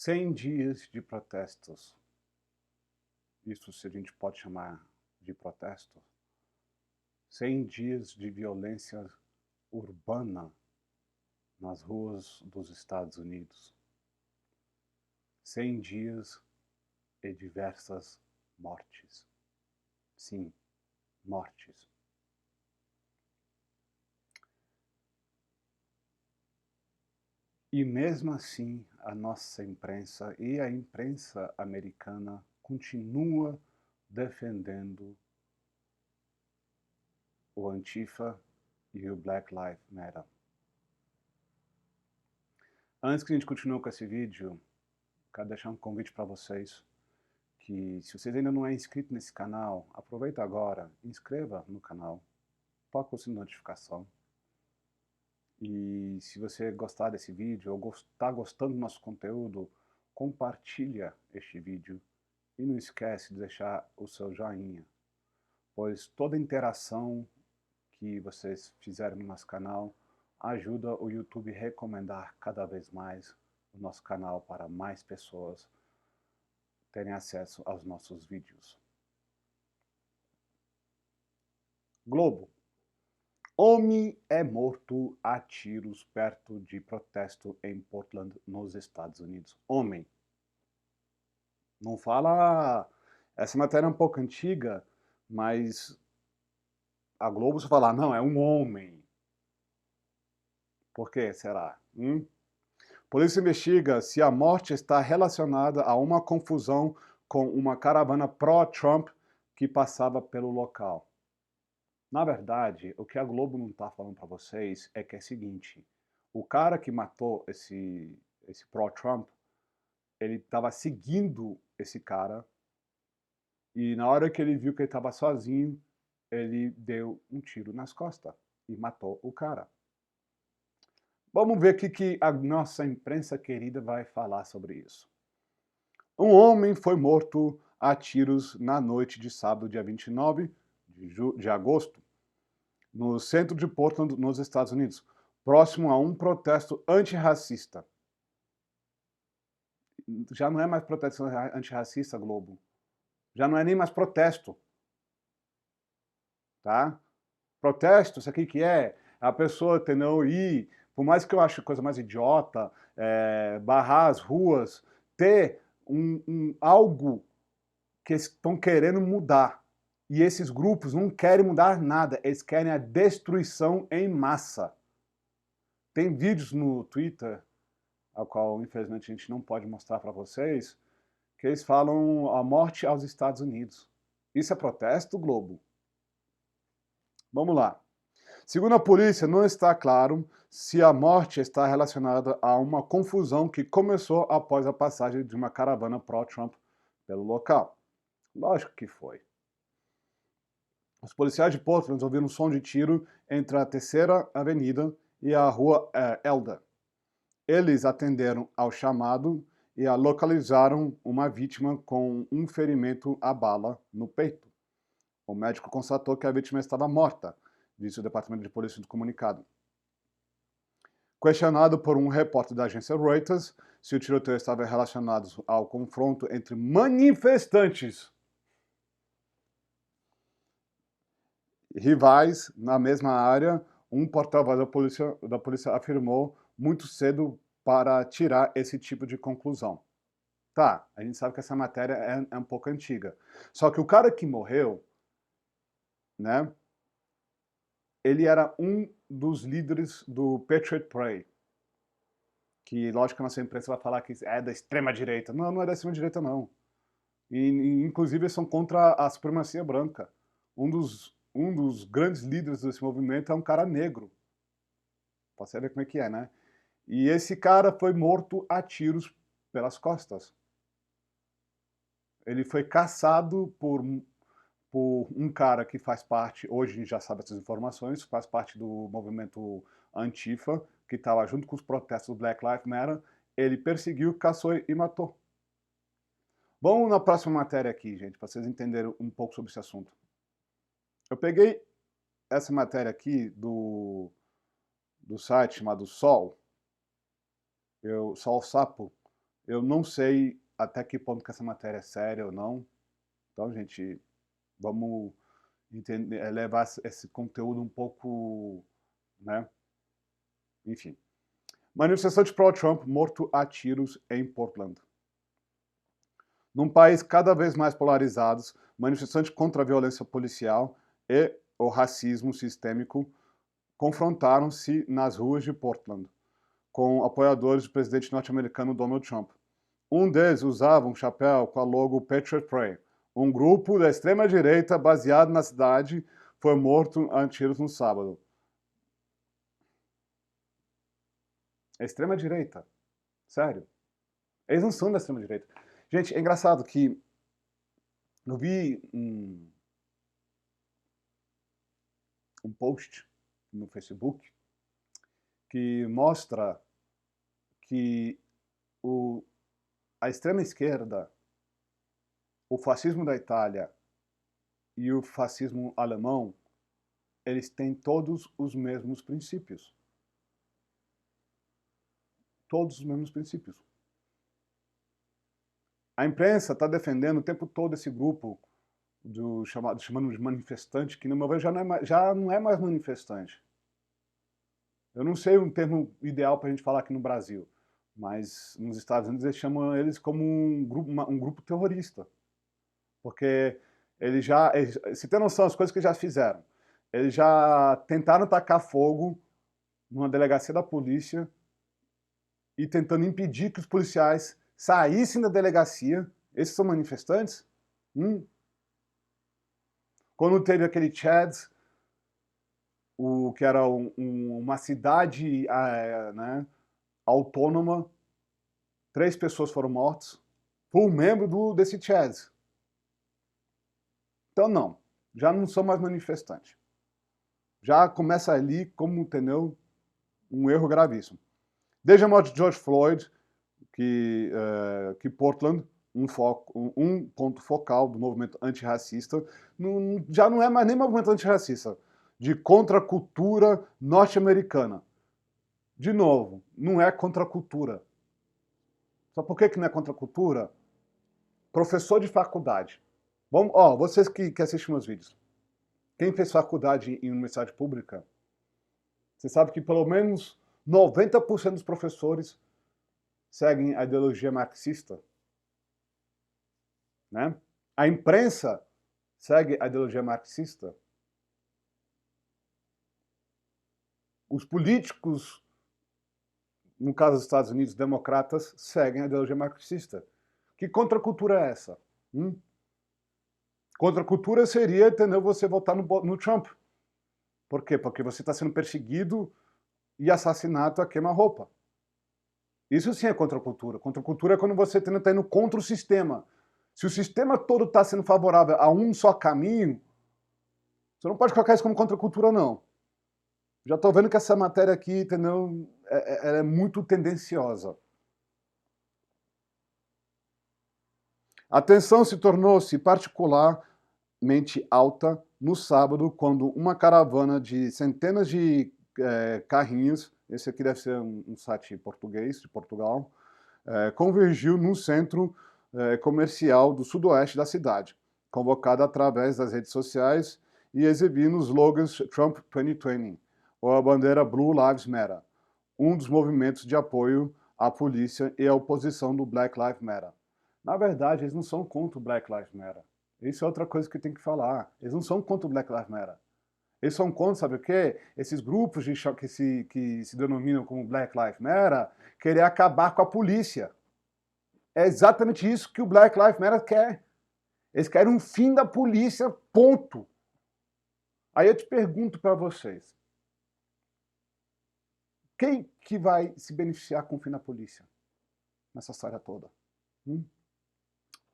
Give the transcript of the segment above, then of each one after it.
100 dias de protestos. Isso se a gente pode chamar de protesto. 100 dias de violência urbana nas ruas dos Estados Unidos. 100 dias e diversas mortes. Sim, mortes. E mesmo assim, a nossa imprensa e a imprensa americana continua defendendo o Antifa e o Black Lives Matter. Antes que a gente continue com esse vídeo, quero deixar um convite para vocês, que se vocês ainda não é inscrito nesse canal, aproveita agora, inscreva no canal, toca o sininho de notificação. E se você gostar desse vídeo ou está gostando do nosso conteúdo, compartilha este vídeo e não esquece de deixar o seu joinha, pois toda interação que vocês fizerem no nosso canal ajuda o YouTube a recomendar cada vez mais o nosso canal para mais pessoas terem acesso aos nossos vídeos. Globo. Homem é morto a tiros perto de protesto em Portland, nos Estados Unidos. Homem. Não fala... Essa matéria é um pouco antiga, mas a Globo só fala, não, é um homem. Por que será? Polícia investiga se a morte está relacionada a uma confusão com uma caravana pró-Trump que passava pelo local. Na verdade, o que a Globo não está falando para vocês é que é o seguinte, o cara que matou esse pró-Trump, ele estava seguindo esse cara e na hora que ele viu que ele estava sozinho, ele deu um tiro nas costas e matou o cara. Vamos ver o que a nossa imprensa querida vai falar sobre isso. Um homem foi morto a tiros na noite de sábado, dia 29 de agosto, no centro de Portland, nos Estados Unidos, próximo a um protesto antirracista. Já não é mais protesto antirracista, Globo. Já não é nem mais protesto. Tá? Protesto, isso aqui que é a pessoa, entendeu, ir, por mais que eu ache coisa mais idiota, barrar as ruas, ter algo que eles estão querendo mudar. E esses grupos não querem mudar nada, eles querem a destruição em massa. Tem vídeos no Twitter, ao qual infelizmente a gente não pode mostrar para vocês, que eles falam a morte aos Estados Unidos. Isso é protesto, Globo? Vamos lá. Segundo a polícia, não está claro se a morte está relacionada a uma confusão que começou após a passagem de uma caravana pró-Trump pelo local. Lógico que foi. Os policiais de Portland ouviram um som de tiro entre a Terceira Avenida e a Rua Elder. Eles atenderam ao chamado e localizaram uma vítima com um ferimento à bala no peito. O médico constatou que a vítima estava morta, disse o Departamento de Polícia no comunicado. Questionado por um repórter da agência Reuters se o tiroteio estava relacionado ao confronto entre manifestantes rivais na mesma área, um porta-voz da polícia afirmou muito cedo para tirar esse tipo de conclusão. Tá, a gente sabe que essa matéria é um pouco antiga. Só que o cara que morreu, né, ele era um dos líderes do Patriot Party, que lógico que a nossa imprensa vai falar que é da extrema-direita. Não, não é da extrema-direita, não. Inclusive, eles são contra a supremacia branca. Um dos grandes líderes desse movimento é um cara negro. Pode ver como é que é, né? E esse cara foi morto a tiros pelas costas. Ele foi caçado por um cara que faz parte, hoje a gente já sabe essas informações, faz parte do movimento Antifa, que estava junto com os protestos do Black Lives Matter. Ele perseguiu, caçou e matou. Vamos na próxima matéria aqui, gente, para vocês entenderem um pouco sobre esse assunto. Eu peguei essa matéria aqui do site chamado Sol, Sol Sapo. Eu não sei até que ponto que essa matéria é séria ou não. Então, gente, vamos entender, levar esse conteúdo um pouco, né? Enfim. Manifestante pró-Trump morto a tiros em Portland. Num país cada vez mais polarizado, manifestantes contra a violência policial e o racismo sistêmico confrontaram-se nas ruas de Portland, com apoiadores do presidente norte-americano Donald Trump. Um deles usava um chapéu com a logo Patriot Prayer. Um grupo da extrema-direita baseado na cidade foi morto a tiros no sábado. É extrema-direita. Sério. Eles não são da extrema-direita. Gente, é engraçado que eu vi um post no Facebook que mostra que a extrema-esquerda, o fascismo da Itália e o fascismo alemão, eles têm todos os mesmos princípios. Todos os mesmos princípios. A imprensa está defendendo o tempo todo esse grupo chamando de manifestante, que no meu ver já não é mais manifestante. Eu não sei um termo ideal para a gente falar aqui no Brasil, mas nos Estados Unidos eles chamam eles como um grupo terrorista. Porque se tem noção das coisas que eles já fizeram, eles já tentaram tacar fogo numa delegacia da polícia e tentando impedir que os policiais saíssem da delegacia. Esses são manifestantes? Quando teve aquele Chad, que era uma cidade né, autônoma, 3 pessoas foram mortas por um membro desse Chad. Então não, já não são mais manifestantes. Já começa ali como, entendeu, um erro gravíssimo. Desde a morte de George Floyd, que Portland, um ponto focal do movimento antirracista, já não é mais nem movimento antirracista, de contracultura norte-americana. De novo, não é contracultura. Só por que não é contracultura? Professor de faculdade. Vocês que assistem meus vídeos, quem fez faculdade em universidade pública, você sabe que pelo menos 90% dos professores seguem a ideologia marxista. Né? A imprensa segue a ideologia marxista. Os políticos, no caso dos Estados Unidos, democratas, seguem a ideologia marxista. Que contracultura é essa? Contracultura seria, entendeu, você votar no Trump. Por quê? Porque você está sendo perseguido e assassinato a queima-roupa. Isso sim é contracultura. Contracultura é quando você está indo contra o sistema. Se o sistema todo está sendo favorável a um só caminho, você não pode colocar isso como contracultura, não. Já estou vendo que essa matéria aqui, entendeu, ela é muito tendenciosa. A tensão se tornou-se particularmente alta no sábado, quando uma caravana de centenas de carrinhos, esse aqui deve ser um site português, de Portugal, convergiu num centro comercial do sudoeste da cidade, convocada através das redes sociais e exibindo os slogans Trump 2020, ou a bandeira Blue Lives Matter, um dos movimentos de apoio à polícia e à oposição do Black Lives Matter. Na verdade, eles não são contra o Black Lives Matter. Isso é outra coisa que tem que falar. Eles não são contra o Black Lives Matter. Eles são contra, sabe o quê? Esses grupos que se denominam como Black Lives Matter querem acabar com a polícia. É exatamente isso que o Black Lives Matter quer. Eles querem um fim da polícia, ponto. Aí eu te pergunto para vocês, quem que vai se beneficiar com o fim da polícia nessa história toda?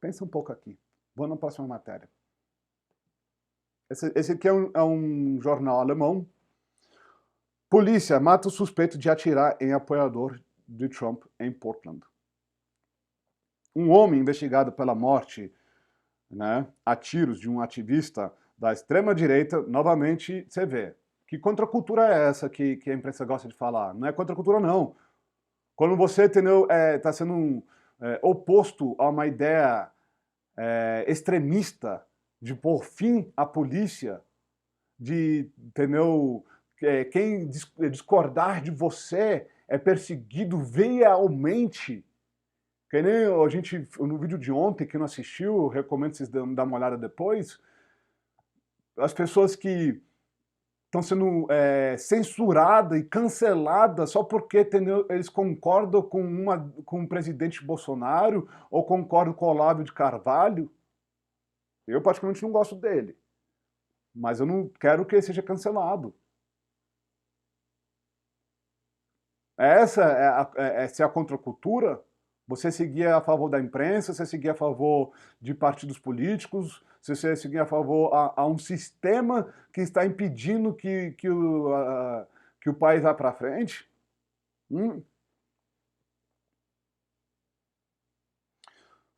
Pensa um pouco aqui. Vou na próxima matéria. Esse aqui é um jornal alemão. Polícia mata o suspeito de atirar em apoiador de Trump em Portland. Um homem investigado pela morte, né, a tiros de um ativista da extrema-direita, novamente, você vê. Que contracultura é essa que a imprensa gosta de falar? Não é contracultura, não. Quando você, entendeu, está sendo oposto a uma ideia extremista de pôr fim à polícia, de, entendeu? Quem discordar de você é perseguido realmente. Que nem a gente, no vídeo de ontem, quem não assistiu, recomendo vocês darem uma olhada depois, as pessoas que estão sendo censuradas e canceladas só porque, entendeu, eles concordam com o presidente Bolsonaro ou concordam com o Olavo de Carvalho. Eu particularmente não gosto dele, mas eu não quero que ele seja cancelado. Essa é a contracultura? Você seguia a favor da imprensa, você seguia a favor de partidos políticos, você seguia a favor a um sistema que está impedindo que o país vá para frente? Hum.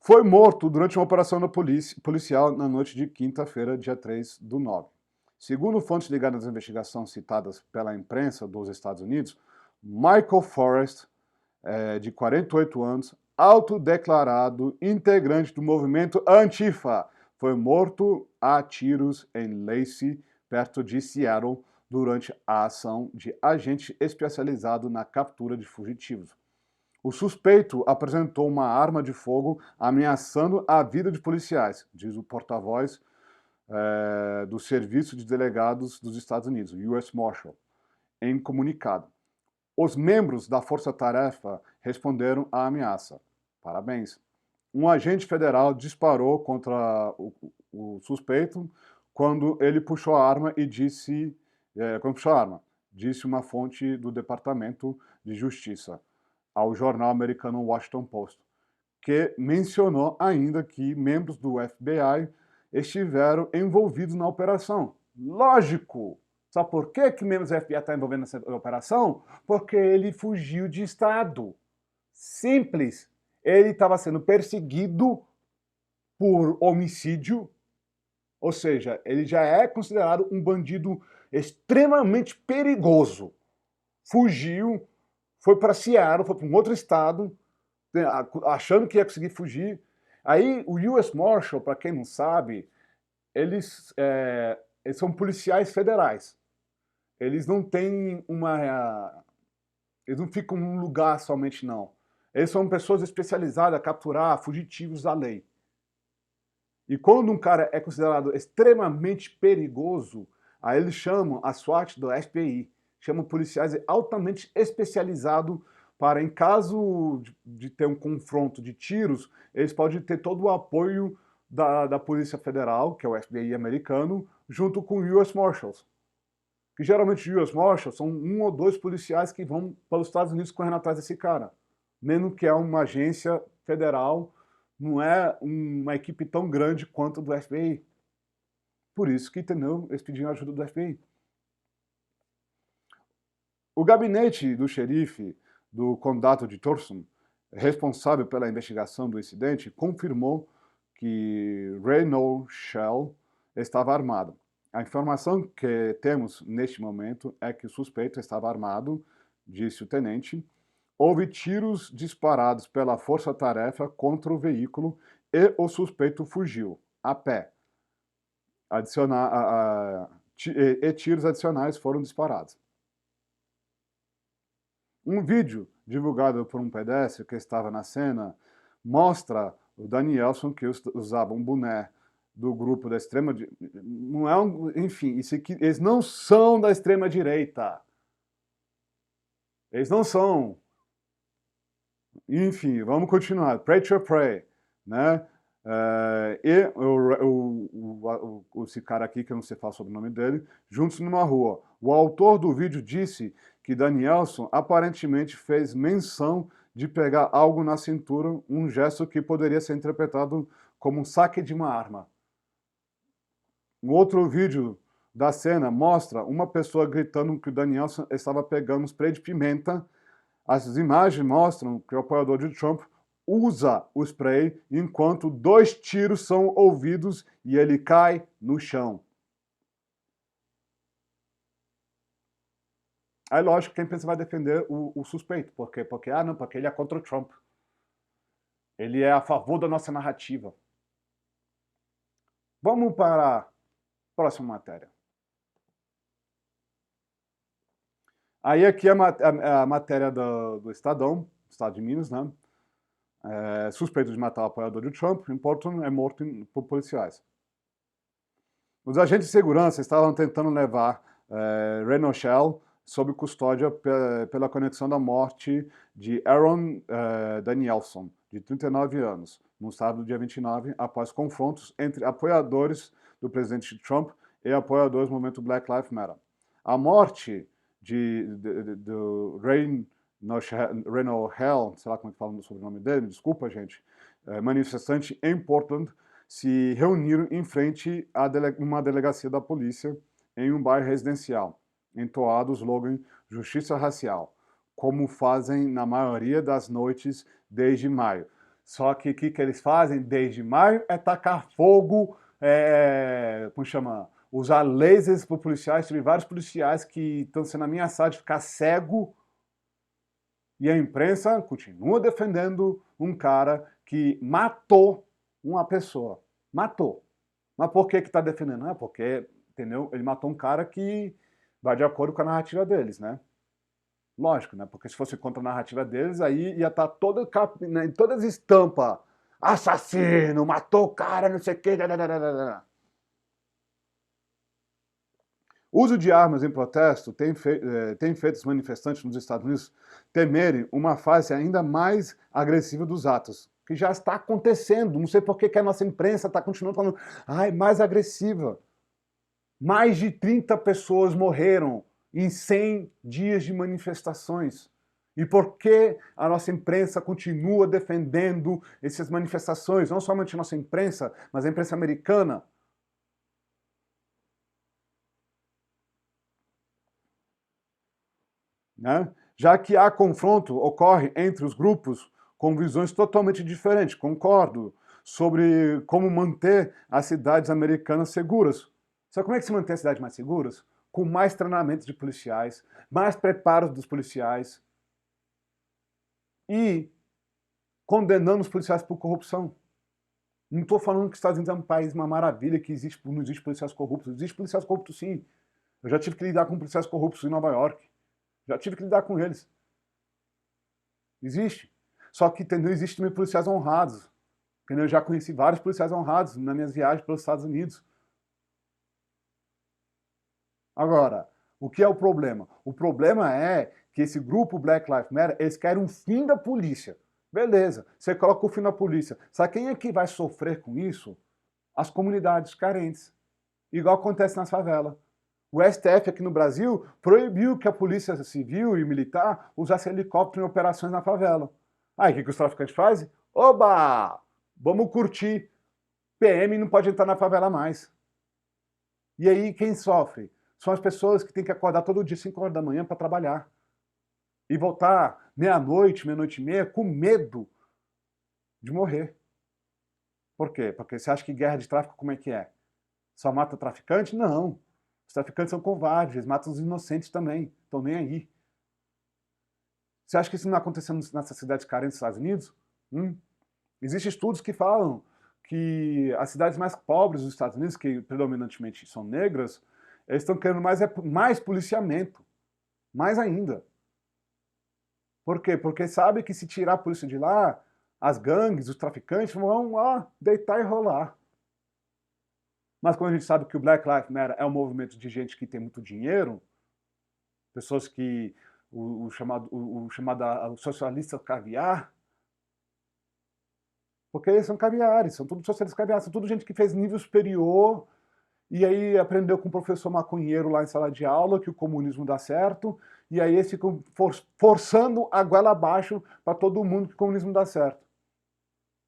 Foi morto durante uma operação da policial na noite de quinta-feira, dia 3/9. Segundo fontes ligadas à investigação citadas pela imprensa dos Estados Unidos, Michael Forrest, de 48 anos, autodeclarado integrante do movimento Antifa, foi morto a tiros em Lacey, perto de Seattle, durante a ação de agente especializado na captura de fugitivos. O suspeito apresentou uma arma de fogo ameaçando a vida de policiais, diz o porta-voz do Serviço de Delegados dos Estados Unidos, US Marshal, em comunicado. Os membros da Força-Tarefa responderam à ameaça. Parabéns. Um agente federal disparou contra o suspeito quando ele puxou a arma e disse... disse uma fonte do Departamento de Justiça ao jornal americano Washington Post, que mencionou ainda que membros do FBI estiveram envolvidos na operação. Lógico! Sabe por que membros do FBI estão envolvidos nessa operação? Porque ele fugiu de estado. Simples. Ele estava sendo perseguido por homicídio, ou seja, ele já é considerado um bandido extremamente perigoso. Fugiu, foi para Seattle, foi para um outro estado, achando que ia conseguir fugir. Aí o US Marshal, para quem não sabe, eles são policiais federais. Eles não têm eles não ficam num lugar somente, não. Eles são pessoas especializadas a capturar fugitivos da lei. E quando um cara é considerado extremamente perigoso, aí eles chamam a SWAT do FBI, chamam policiais altamente especializados para, em caso de ter um confronto de tiros, eles podem ter todo o apoio da Polícia Federal, que é o FBI americano, junto com o US Marshals. Que geralmente os US Marshals são um ou dois policiais que vão para os Estados Unidos correndo atrás desse cara. Mesmo que é uma agência federal, não é uma equipe tão grande quanto do FBI. Por isso que, entendeu, eles pediram ajuda do FBI. O gabinete do xerife do condado de Thurston, responsável pela investigação do incidente, confirmou que Reynolds Shell estava armado. A informação que temos neste momento é que o suspeito estava armado, disse o tenente. Houve tiros disparados pela força-tarefa contra o veículo e o suspeito fugiu, a pé. E tiros adicionais foram disparados. Um vídeo divulgado por um pedestre que estava na cena mostra o Danielson, que usava um boné do grupo da extrema direita. Não é enfim, isso aqui, eles não são da extrema direita. Eles não são. Enfim, vamos continuar. Preacher Pray, né? Esse cara aqui, que eu não sei falar sobre o nome dele, juntos numa rua. O autor do vídeo disse que Danielson aparentemente fez menção de pegar algo na cintura, um gesto que poderia ser interpretado como um saque de uma arma. Um outro vídeo da cena mostra uma pessoa gritando que o Danielson estava pegando spray de pimenta. As imagens mostram que o apoiador de Trump usa o spray enquanto 2 tiros são ouvidos e ele cai no chão. Aí, lógico, quem pensa vai defender o suspeito. Por quê? Porque ele é contra o Trump. Ele é a favor da nossa narrativa. Vamos para a próxima matéria. Aí aqui a matéria do Estadão, Estado de Minas, né? Suspeito de matar o apoiador de Trump, em Portland é morto por policiais. Os agentes de segurança estavam tentando levar Reno Shell sob custódia pela conexão da morte de Aaron Danielson, de 39 anos, no sábado, dia 29, após confrontos entre apoiadores do presidente Trump e apoiadores do movimento Black Lives Matter. A morte do Reno Hell, sei lá como é que fala o sobrenome dele, desculpa, gente, manifestante em Portland, se reuniram em frente a uma delegacia da polícia em um bairro residencial, entoado o slogan Justiça Racial, como fazem na maioria das noites desde maio. Só que o que eles fazem desde maio é tacar fogo, como chama? Usar lasers para policiais. Tive vários policiais que estão sendo ameaçados de ficar cego. E a imprensa continua defendendo um cara que matou uma pessoa. Matou. Mas por que está defendendo? Não é porque, entendeu? Ele matou um cara que vai de acordo com a narrativa deles, né? Lógico, né? Porque se fosse contra a narrativa deles, aí ia estar em todas as estampas. Assassino, matou o cara, não sei o quê. O uso de armas em protesto tem feito os manifestantes nos Estados Unidos temerem uma fase ainda mais agressiva dos atos, que já está acontecendo. Não sei por que a nossa imprensa está continuando falando, mais agressiva. Mais de 30 pessoas morreram em 100 dias de manifestações. E por que a nossa imprensa continua defendendo essas manifestações? Não somente a nossa imprensa, mas a imprensa americana. Né? Já que há confronto ocorre entre os grupos com visões totalmente diferentes, concordo, sobre como manter as cidades americanas seguras. Sabe como é que se mantém as cidades mais seguras? Com mais treinamento de policiais, mais preparo dos policiais e condenando os policiais por corrupção. Não estou falando que os Estados Unidos é um país, uma maravilha, que não existe policiais corruptos. Existe policiais corruptos, sim. Eu já tive que lidar com policiais corruptos em Nova York. Já tive que lidar com eles. Existe. Só que não existe também policiais honrados. Eu já conheci vários policiais honrados nas minhas viagens pelos Estados Unidos. Agora, o que é o problema? O problema é que esse grupo Black Lives Matter, eles querem um fim da polícia. Beleza, você coloca o fim da polícia. Sabe quem é que vai sofrer com isso? As comunidades carentes. Igual acontece nas favelas. O STF aqui no Brasil proibiu que a polícia civil e militar usasse helicóptero em operações na favela. Aí o que os traficantes fazem? Oba! Vamos curtir. PM não pode entrar na favela mais. E aí quem sofre? São as pessoas que têm que acordar todo dia 5 horas da manhã para trabalhar. E voltar meia-noite, meia-noite e meia, com medo de morrer. Por quê? Porque você acha que guerra de tráfico como é que é? Só mata traficante? Não. Os traficantes são covardes, eles matam os inocentes também. Estão nem aí. Você acha que isso não está acontecendo nessas cidades carentes dos Estados Unidos? Existem estudos que falam que as cidades mais pobres dos Estados Unidos, que predominantemente são negras, eles estão querendo mais policiamento. Mais ainda. Por quê? Porque sabe que se tirar a polícia de lá, as gangues, os traficantes vão lá deitar e rolar. Mas quando a gente sabe que o Black Lives Matter é um movimento de gente que tem muito dinheiro, pessoas que o chamado socialista caviar, porque eles são caviares, são todos socialistas caviares, são tudo gente que fez nível superior e aí aprendeu com o professor maconheiro lá em sala de aula que o comunismo dá certo, e aí eles ficam forçando a goela abaixo para todo mundo que o comunismo dá certo.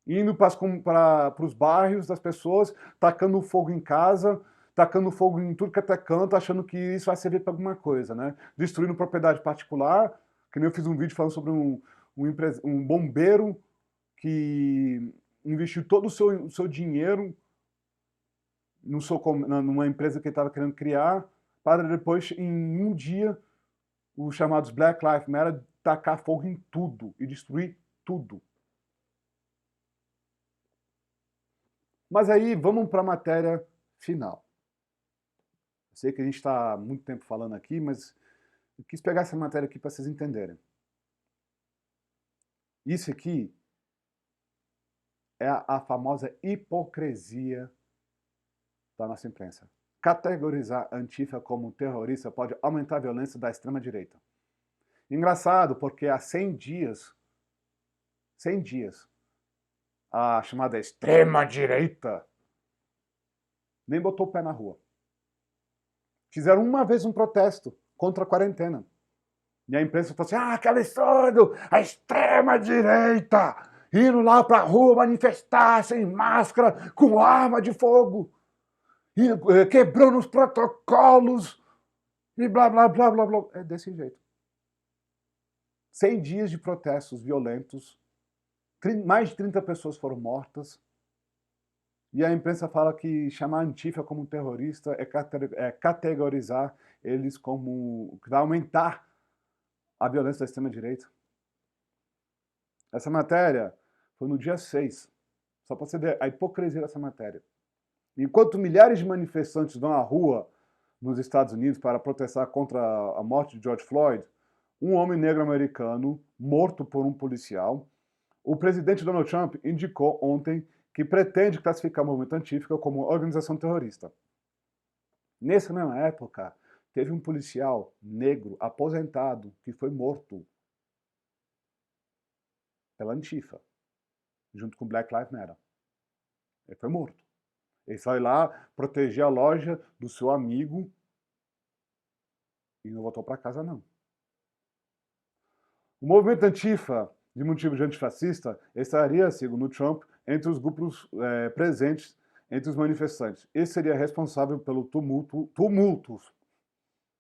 Indo para os bairros das pessoas, tacando fogo em casa, tacando fogo em tudo que até canto, achando que isso vai servir para alguma coisa, né? Destruindo propriedade particular, que nem eu fiz um vídeo falando sobre um bombeiro que investiu todo o seu dinheiro numa empresa que ele estava querendo criar, para depois, em um dia, os chamados Black Lives Matter tacar fogo em tudo e destruir tudo. Mas aí, vamos para a matéria final. Eu sei que a gente está há muito tempo falando aqui, mas eu quis pegar essa matéria aqui para vocês entenderem. Isso aqui é a famosa hipocrisia da nossa imprensa. Categorizar a Antifa como terrorista pode aumentar a violência da extrema-direita. Engraçado, porque há 100 dias, a chamada extrema-direita nem botou o pé na rua. Fizeram uma vez um protesto contra a quarentena. E a imprensa falou assim, que absurdo, a extrema-direita indo lá pra rua manifestar sem máscara, com arma de fogo, quebrando os protocolos, e blá, blá, blá, blá, blá. É desse jeito. 100 dias de protestos violentos, mais de 30 pessoas foram mortas, e a imprensa fala que chamar a Antifa como terrorista é categorizar eles como... que vai aumentar a violência da extrema-direita. Essa matéria foi no dia 6, só para você ver a hipocrisia dessa matéria. Enquanto milhares de manifestantes vão à rua nos Estados Unidos para protestar contra a morte de George Floyd, um homem negro americano morto por um policial, o presidente Donald Trump indicou ontem que pretende classificar o movimento Antifa como organização terrorista. Nessa mesma época, teve um policial negro aposentado que foi morto pela Antifa, junto com Black Lives Matter. Ele foi morto. Ele foi lá proteger a loja do seu amigo e não voltou para casa, não. O movimento Antifa, de motivo de antifascista, estaria, segundo Trump, entre os grupos presentes entre os manifestantes. Esse seria responsável pelo tumultos.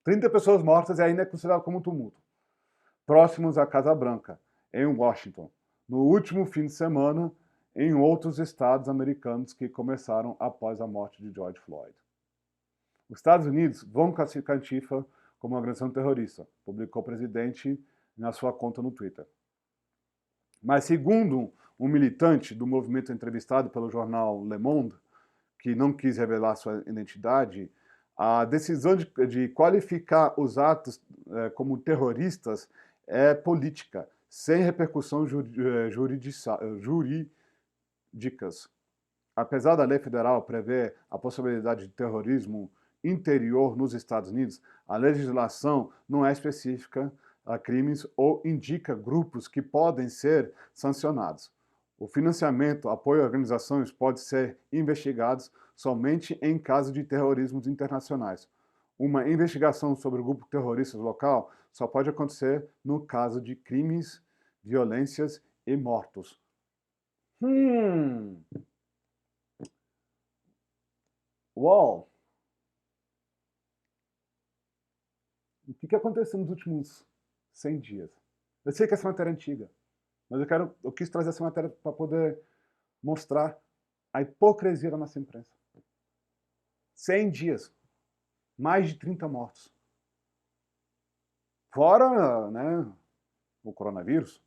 30 pessoas mortas e ainda é considerado como tumulto. Próximos à Casa Branca, em Washington, no último fim de semana, em outros estados americanos que começaram após a morte de George Floyd. Os Estados Unidos vão classificar a Antifa como uma organização terrorista, publicou o presidente na sua conta no Twitter. Mas segundo um militante do movimento entrevistado pelo jornal Le Monde, que não quis revelar sua identidade, a decisão de qualificar os atos como terroristas é política, sem repercussões jurídicas. Apesar da lei federal prever a possibilidade de terrorismo interior nos Estados Unidos, a legislação não é específica a crimes ou indica grupos que podem ser sancionados. O financiamento, apoio a organizações pode ser investigados somente em caso de terrorismos internacionais. Uma investigação sobre o grupo terrorista local só pode acontecer no caso de crimes, violências e mortos. Uau! O que aconteceu nos últimos 100 dias? Eu sei que essa matéria é antiga, mas eu quis trazer essa matéria para poder mostrar a hipocrisia da nossa imprensa. 100 dias, mais de 30 mortos. Fora, né, o coronavírus.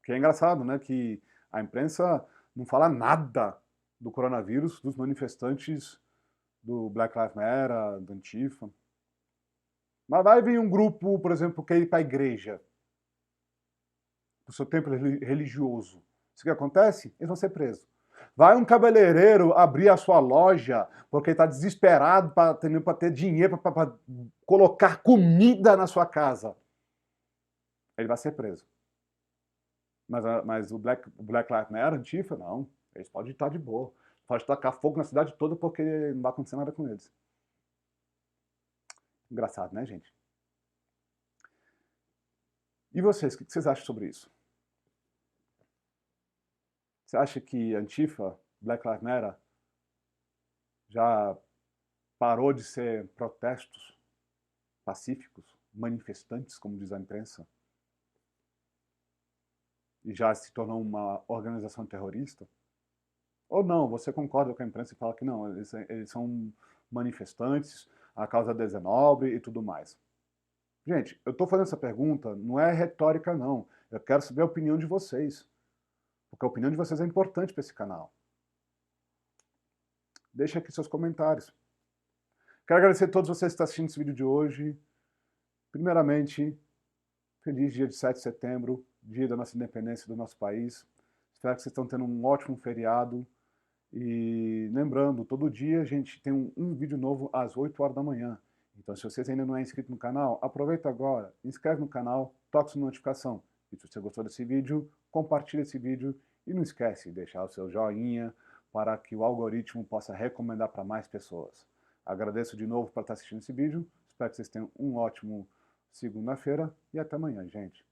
Que é engraçado, né, que a imprensa não fala nada do coronavírus, dos manifestantes do Black Lives Matter, do Antifa. Mas vai vir um grupo, por exemplo, que quer ir para a igreja, para o seu templo religioso. Isso que acontece? Eles vão ser presos. Vai um cabeleireiro abrir a sua loja porque está desesperado para ter dinheiro para colocar comida na sua casa. Ele vai ser preso. Mas o Black Lives Matter, Antifa, não. Eles podem estar de boa. Pode tacar fogo na cidade toda porque não vai acontecer nada com eles. Engraçado, né, gente? E vocês, o que vocês acham sobre isso? Você acha que Antifa, Black Lives Matter, já parou de ser protestos pacíficos, manifestantes, como diz a imprensa, e já se tornou uma organização terrorista? Ou não, você concorda com a imprensa e fala que não, eles são manifestantes, a causa deles é nobre e tudo mais? Gente, eu estou fazendo essa pergunta, não é retórica não, eu quero saber a opinião de vocês, porque a opinião de vocês é importante para esse canal. Deixa aqui seus comentários. Quero agradecer a todos vocês que estão assistindo esse vídeo de hoje. Primeiramente, feliz dia de 7 de setembro, dia da nossa independência do nosso país. Espero que vocês estão tendo um ótimo feriado. E lembrando, todo dia a gente tem um vídeo novo às 8 horas da manhã. Então, se vocês ainda não é inscrito no canal, aproveita agora, inscreve no canal, toca sua notificação. E se você gostou desse vídeo, compartilha esse vídeo e não esquece de deixar o seu joinha para que o algoritmo possa recomendar para mais pessoas. Agradeço de novo por estar assistindo esse vídeo, espero que vocês tenham um ótimo segunda-feira e até amanhã, gente.